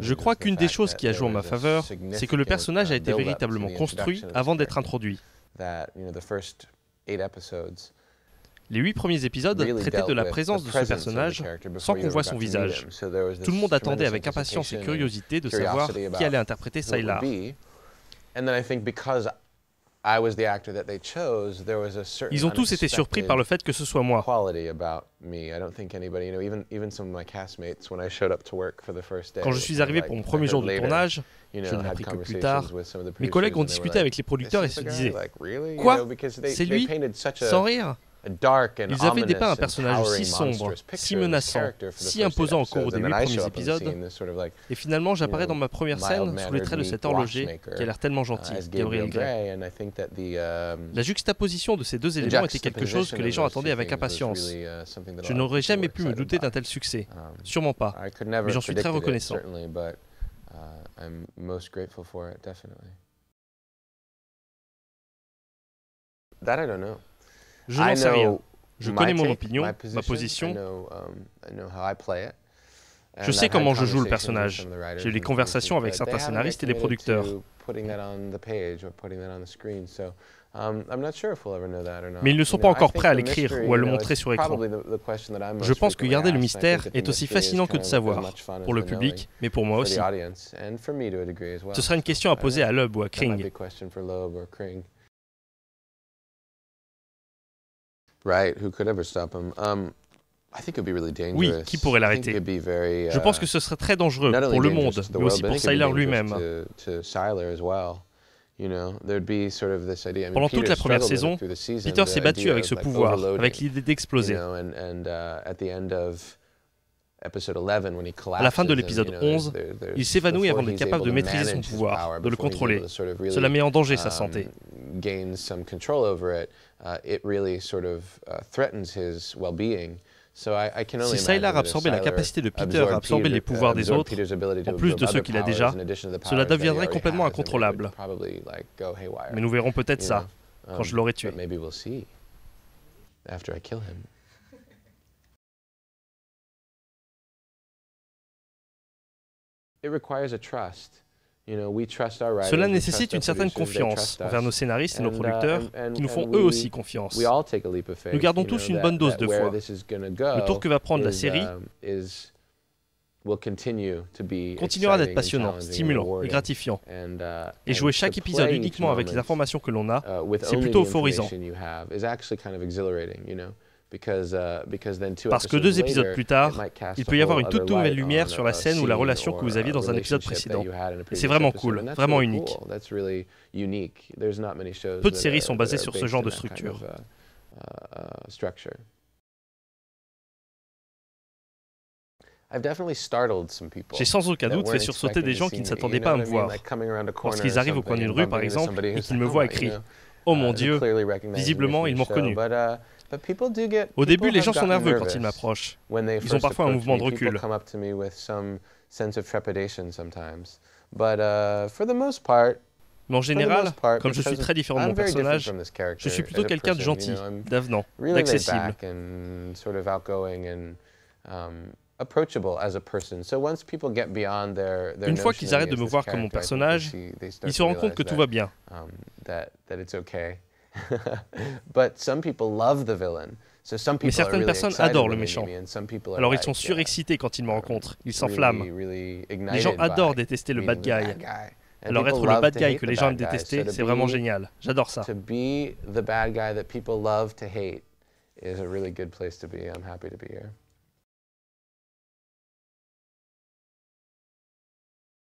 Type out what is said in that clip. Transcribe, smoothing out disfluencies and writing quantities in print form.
Je crois qu'une des choses qui a joué en ma faveur, c'est que le personnage a été véritablement construit avant d'être introduit. Les 8 premiers épisodes traitaient de la présence de ce personnage sans qu'on voie son visage. Tout le monde attendait avec impatience et curiosité de savoir qui allait interpréter Sylar. Ils ont tous été surpris par le fait que ce soit moi. Quand je suis arrivé pour mon premier jour de tournage, je ne l'ai appris que plus tard, mes collègues ont discuté avec les producteurs et se disaient « Quoi? C'est lui? Sans rire ?» Ils avaient dépeint un personnage si sombre, si menaçant, si imposant au cours des 8 premiers épisodes, et finalement j'apparais dans ma première scène sous les traits de cet horloger qui a l'air tellement gentil, Gabriel Gray. La juxtaposition de ces deux éléments était quelque chose que les gens attendaient avec impatience. Je n'aurais jamais pu me douter d'un tel succès, sûrement pas, mais j'en suis très reconnaissant. Je n'en sais rien. Je connais mon opinion, ma position. Je sais comment je joue le personnage. J'ai eu des conversations avec certains scénaristes et les producteurs. Mais ils ne sont pas encore prêts à l'écrire ou à le montrer sur écran. Je pense que garder le mystère est aussi fascinant que de savoir, pour le public, mais pour moi aussi. Ce sera une question à poser à Loeb ou à Kring. Oui, qui pourrait l'arrêter? Je pense que ce serait très dangereux pour le monde, mais aussi pour Sylar lui-même. Pendant toute la première saison, Peter s'est battu avec ce pouvoir, avec l'idée d'exploser. À la fin de l'épisode 11, il s'évanouit avant d'être capable de maîtriser son pouvoir, de le contrôler. Cela met en danger sa santé. Si Sylar absorbait la capacité de Peter à absorber les pouvoirs des autres, en plus de ceux qu'il a déjà, cela deviendrait complètement incontrôlable. Mais nous verrons peut-être ça, quand je l'aurai tué. Cela nécessite une certaine confiance envers nos scénaristes et nos producteurs, qui nous font eux aussi confiance. Nous gardons tous une bonne dose de foi. Le tour que va prendre la série continuera d'être passionnant, stimulant et gratifiant. Et jouer chaque épisode uniquement avec les informations que l'on a, c'est plutôt euphorisant. Parce que 2 épisodes plus tard, il peut y avoir une toute nouvelle lumière sur la scène ou la relation que vous aviez dans un épisode précédent. Et c'est vraiment cool, vraiment unique. Peu de séries sont basées sur ce genre de structure. J'ai sans aucun doute fait sursauter des gens qui ne s'attendaient pas à me voir. Lorsqu'ils arrivent au coin d'une rue, par exemple, et qu'ils me voient et crient « Oh mon Dieu !» Visiblement, ils m'ont reconnu. Au début, les gens sont nerveux quand ils m'approchent. Ils ont parfois un mouvement de recul. Mais en général, comme je suis très différent de mon personnage, je suis plutôt quelqu'un de gentil, d'avenant, d'accessible. Une fois qu'ils arrêtent de me voir comme mon personnage, ils se rendent compte que tout va bien. Mais certaines personnes adorent le méchant. Alors ils sont surexcités quand ils me rencontrent, ils s'enflamment. Les gens adorent détester le bad guy. Alors être le bad guy que les gens aiment détester, c'est vraiment génial. J'adore ça. Is a really good place to be. I'm happy to be here.